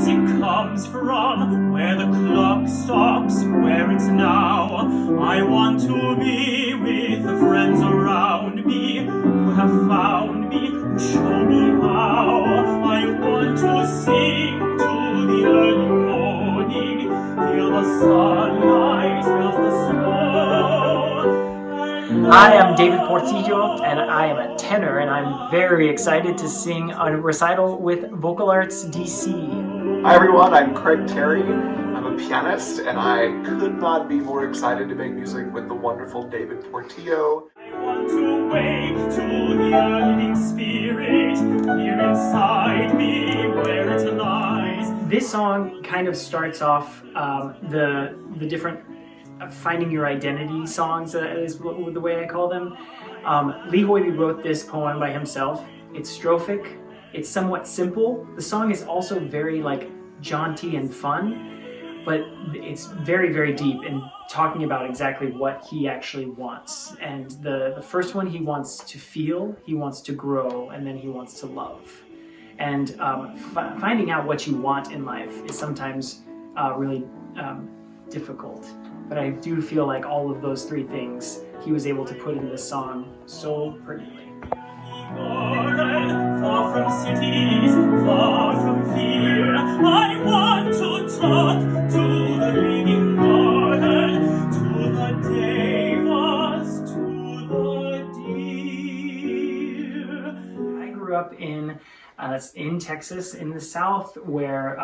music comes from, where the clock stops, where it's now. I want to be with the friends around me who have found me, who show me how. I want to sing to the early morning, feel the sunlight, feel the snow. Hi, I'm David Portillo, and I am a tenor, and I'm very excited to sing a recital with Vocal Arts DC. Hi everyone, I'm Craig Terry. I'm a pianist, and I could not be more excited to make music with the wonderful David Portillo. I want to wake to the living spirit here inside me where it lies. This song kind of starts off the different finding your identity songs is the way I call them. Lee Hoiby wrote this poem by himself. It's strophic. It's somewhat simple. The song is also very jaunty and fun, but it's very, very deep in talking about exactly what he actually wants. And the first one, he wants to feel, he wants to grow, and then he wants to love. And finding out what you want in life is sometimes really difficult. But I do feel like all of those three things he was able to put in this song so prettily. Far from cities, far from fear, I want to talk to the living garden, to the devas, to the deer. I grew up in Texas, in the South, where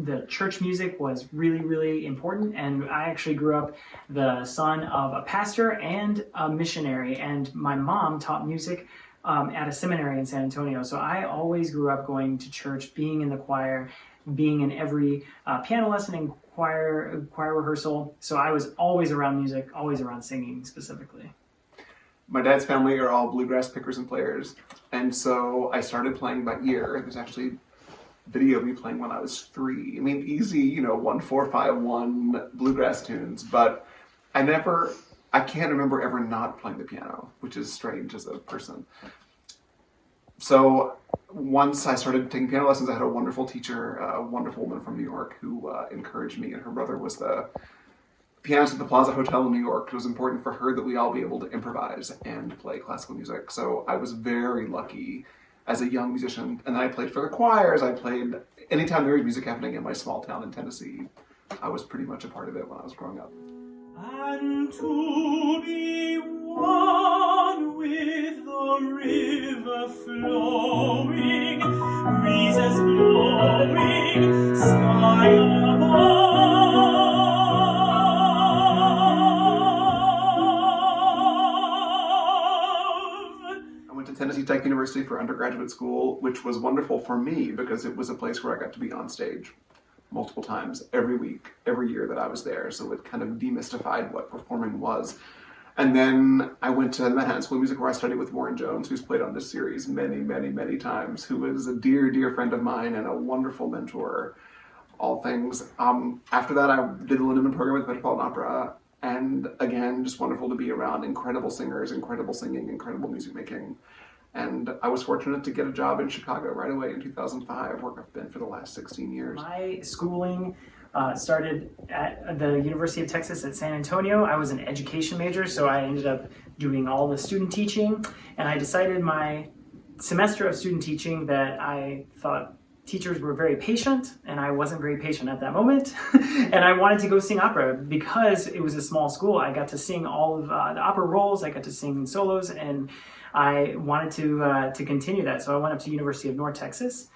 the church music was really, really important, and I actually grew up the son of a pastor and a missionary, and my mom taught music at a seminary in San Antonio, so I always grew up going to church, being in the choir, being in every piano lesson and choir rehearsal, so I was always around music, always around singing specifically. My dad's family are all bluegrass pickers and players, and so I started playing by ear. There's actually video of me playing when I was 3. I mean, easy, 1, 4, 5, 1 bluegrass tunes, but I can't remember ever not playing the piano, which is strange as a person. So once I started taking piano lessons, I had a wonderful teacher, a wonderful woman from New York who encouraged me, and her brother was the pianist at the Plaza Hotel in New York. It was important for her that we all be able to improvise and play classical music. So I was very lucky as a young musician, and then I played for the choirs. I played anytime there was music happening in my small town in Tennessee. I was pretty much a part of it when I was growing up. And to be one with the river flowing, breezes blowing, sky above. Tennessee Tech University for undergraduate school, which was wonderful for me because it was a place where I got to be on stage multiple times every week, every year that I was there. So it kind of demystified what performing was. And then I went to the Manhattan School of Music where I studied with Warren Jones, who's played on this series many, many, many times, who is a dear, dear friend of mine and a wonderful mentor, all things. After that, I did the Lindemann program with Metropolitan Opera. And again, just wonderful to be around incredible singers, incredible singing, incredible music making. And I was fortunate to get a job in Chicago right away in 2005, where I've been for the last 16 years. My schooling started at the University of Texas at San Antonio. I was an education major, so I ended up doing all the student teaching. And I decided my semester of student teaching that I thought teachers were very patient, and I wasn't very patient at that moment. And I wanted to go sing opera because it was a small school. I got to sing all of the opera roles. I got to sing solos, and I wanted to continue that. So I went up to University of North Texas.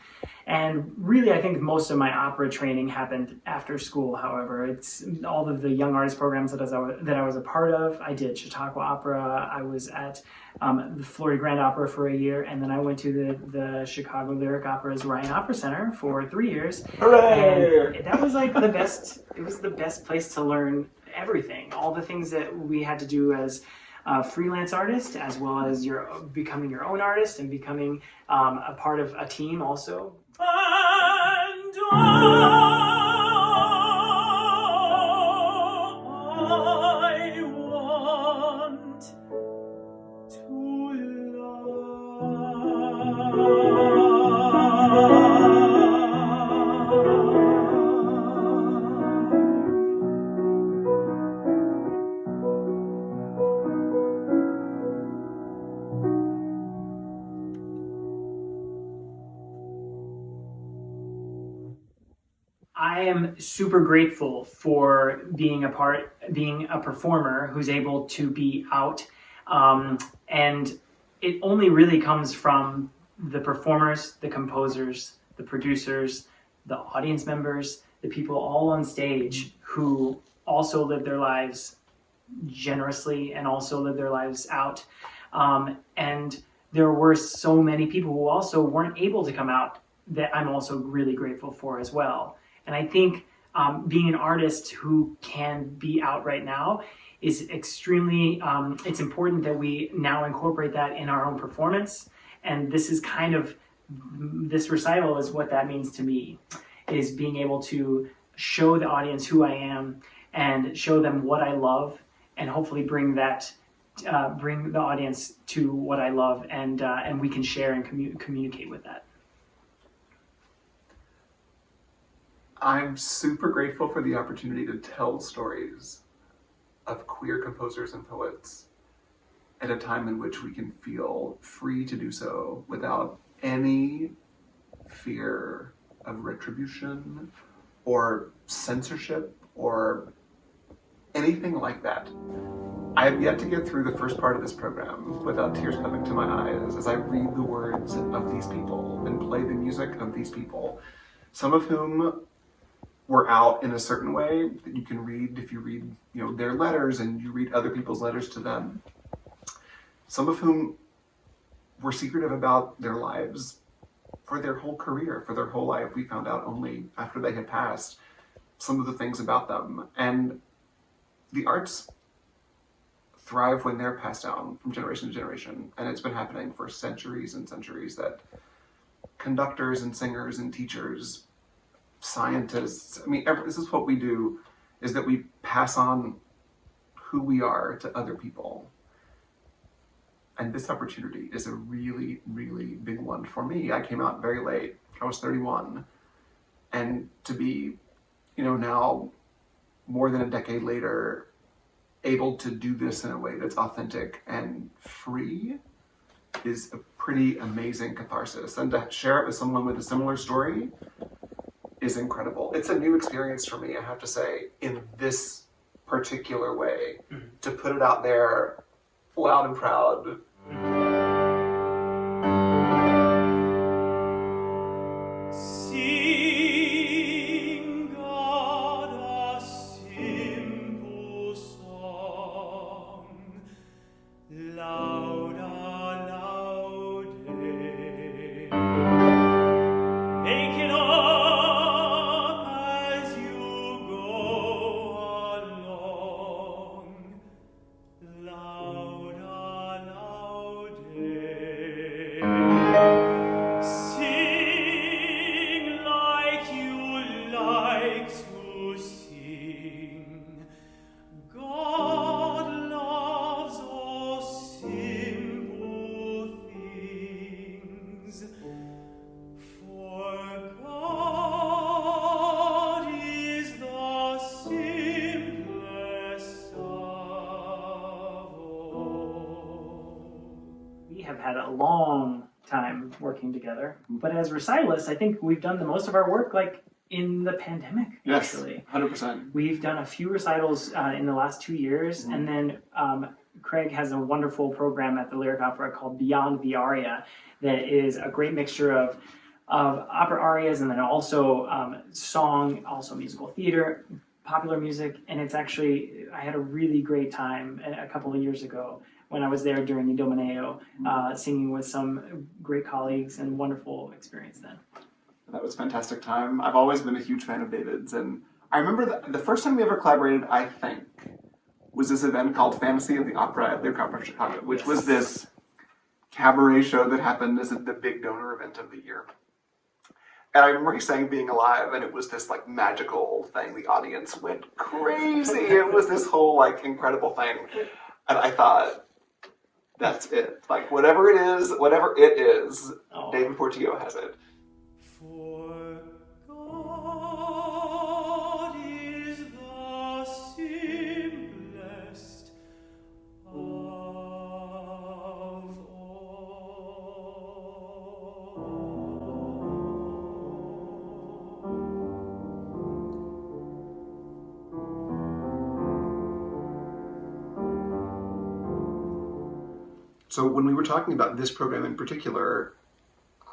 And really, I think most of my opera training happened after school, however. It's all of the young artist programs that I was a part of. I did Chautauqua Opera. I was at the Florida Grand Opera for a year, and then I went to the Chicago Lyric Opera's Ryan Opera Center for 3 years. Hooray! And that was like the best, it was the best place to learn everything. All the things that we had to do as freelance artist, as well as becoming your own artist and becoming a part of a team also. And I want to love. I am super grateful for being a performer who's able to be out. And it only really comes from the performers, the composers, the producers, the audience members, the people all on stage who also live their lives generously and also live their lives out. And there were so many people who also weren't able to come out that I'm also really grateful for as well. And I think being an artist who can be out right now is extremely, it's important that we now incorporate that in our own performance. And this is kind of, this recital is what that means to me, is being able to show the audience who I am and show them what I love, and hopefully bring that, bring the audience to what I love, and we can share and communicate with that. I'm super grateful for the opportunity to tell stories of queer composers and poets at a time in which we can feel free to do so without any fear of retribution or censorship or anything like that. I have yet to get through the first part of this program without tears coming to my eyes as I read the words of these people and play the music of these people, some of whom were out in a certain way that you can read if you read, their letters and you read other people's letters to them. Some of whom were secretive about their lives for their whole career, for their whole life. We found out only after they had passed some of the things about them. And the arts thrive when they're passed down from generation to generation. And it's been happening for centuries and centuries that conductors and singers and teachers, scientists, this is what we do, is that we pass on who we are to other people. And this opportunity is a really, really big one for me. I came out very late. I was 31. And to be, now more than a decade later, able to do this in a way that's authentic and free is a pretty amazing catharsis. And to share it with someone with a similar story is incredible. It's a new experience for me, I have to say, in this particular way, to put it out there loud and proud. Sing God a simple song, louder, louder. Make it up as you go along, louder, louder. Sing like you like to sing. God loves all simple things. For God is the simplest of all. We have had a long time working together, but as recitalists, I think we've done the most of our work in the pandemic. Yes, Actually, 100%. we've done a few recitals in the last 2 years, and then Craig has a wonderful program at the Lyric Opera called Beyond the Aria that is a great mixture of opera arias and then also song, also musical theater, popular music. And it's actually, I had a really great time a couple of years ago when I was there during the Domineo, singing with some great colleagues, and wonderful experience then. That was a fantastic time. I've always been a huge fan of David's, and I remember the first time we ever collaborated, I think, was this event called Fantasy of the Opera at Lyric Opera Chicago, which was this cabaret show that happened as the big donor event of the year. And I remember he sang Being Alive, and it was this magical thing. The audience went crazy. It was this whole incredible thing. And I thought, that's it. Whatever it is, David Portillo has it. For God is the simplest of all. So when we were talking about this program in particular,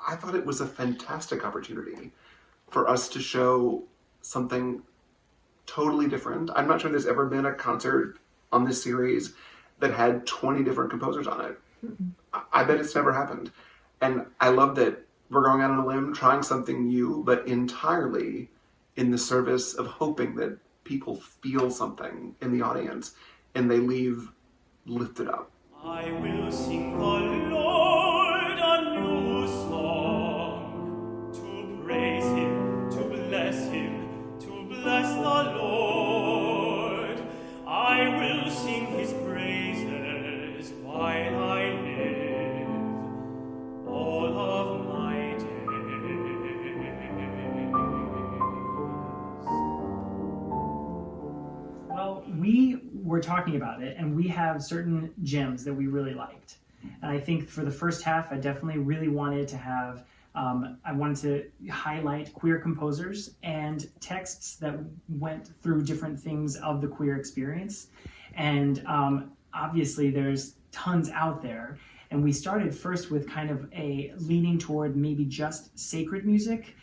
I thought it was a fantastic opportunity for us to show something totally different. I'm not sure there's ever been a concert on this series that had 20 different composers on it. I bet it's never happened. And I love that we're going out on a limb, trying something new, but entirely in the service of hoping that people feel something in the audience and they leave lifted up. I will sing the Lord a new song, to praise him, to bless the Lord. I will sing his praises while I live, all of my days. Well, we were talking about it, and we have certain gems that we really liked. And I think for the first half, I definitely really wanted to have, I wanted to highlight queer composers and texts that went through different things of the queer experience. And obviously there's tons out there. And we started first with kind of a leaning toward maybe just sacred music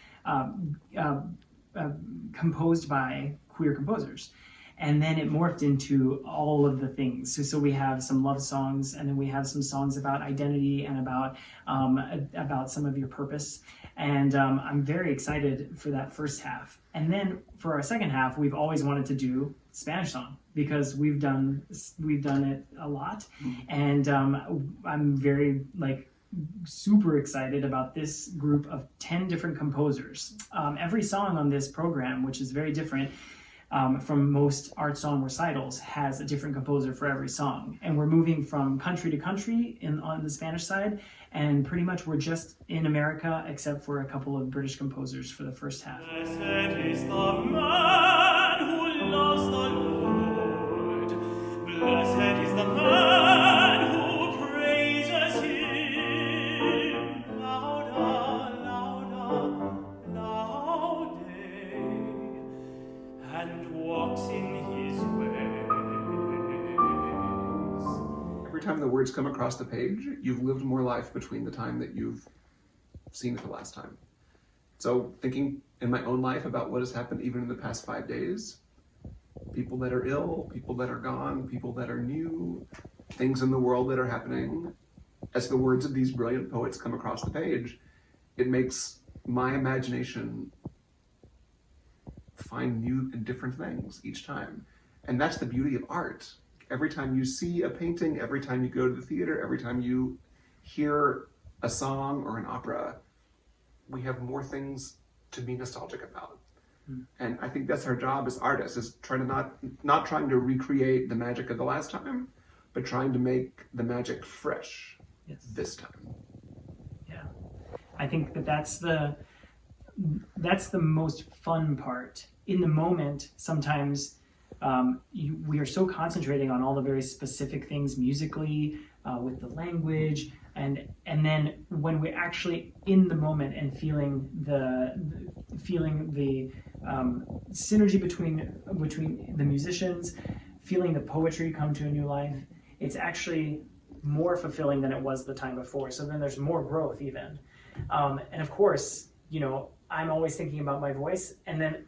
composed by queer composers. And then it morphed into all of the things. So we have some love songs, and then we have some songs about identity and about some of your purpose. And I'm very excited for that first half. And then for our second half, we've always wanted to do Spanish song because we've done it a lot. And I'm very super excited about this group of 10 different composers. Every song on this program, which is very different, from most art song recitals, has a different composer for every song. And we're moving from country to country on the Spanish side, and pretty much we're just in America except for a couple of British composers for the first half. Blessed is the man who loves the Lord. Blessed is the man who praises him. Louder, louder, louder, and walks in his ways. Every time the words come across the page, you've lived more life between the time that you've seen it the last time. So thinking in my own life about what has happened even in the past 5 days, people that are ill, people that are gone, people that are new, things in the world that are happening, as the words of these brilliant poets come across the page, it makes my imagination find new and different things each time. And that's the beauty of art. Every time you see a painting, every time you go to the theater, every time you hear a song or an opera, we have more things to be nostalgic about. And I think that's our job as artists, is trying to not trying to recreate the magic of the last time, but trying to make the magic fresh this time. Yeah, I think that's the most fun part. In the moment, sometimes we are so concentrating on all the very specific things musically, with the language, and then when we're actually in the moment and feeling the synergy between the musicians, feeling the poetry come to a new life, it's actually more fulfilling than it was the time before. So then there's more growth even. And of course, I'm always thinking about my voice, and then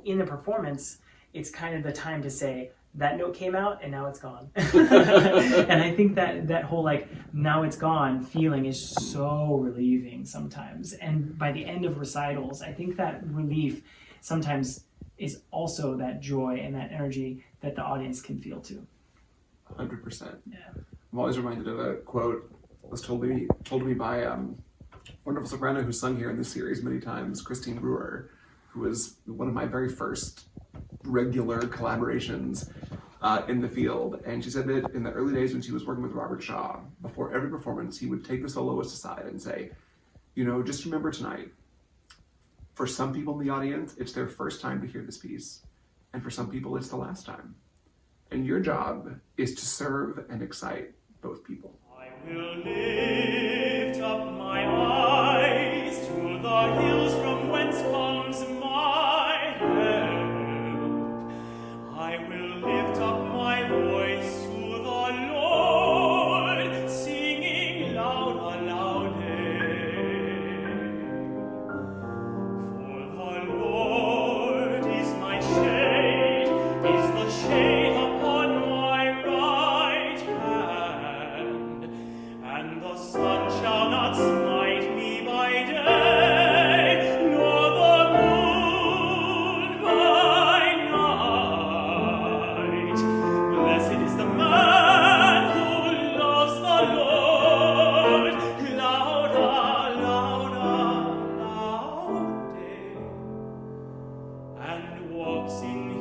in the performance, it's kind of the time to say, that note came out and now it's gone. And I think that whole now it's gone feeling is so relieving sometimes. And by the end of recitals, I think that relief sometimes is also that joy and that energy that the audience can feel too. 100%. Yeah. I'm always reminded of a quote that was told to me by a wonderful soprano who's sung here in this series many times, Christine Brewer, who was one of my very first regular collaborations in the field. And she said that in the early days when she was working with Robert Shaw, before every performance, he would take the soloist aside and say, just remember tonight, for some people in the audience, it's their first time to hear this piece. And for some people, it's the last time. And your job is to serve and excite both people. I will lift up my eyes to the hills from whence comes my help. I will lift up my voice to the Lord, singing waltzing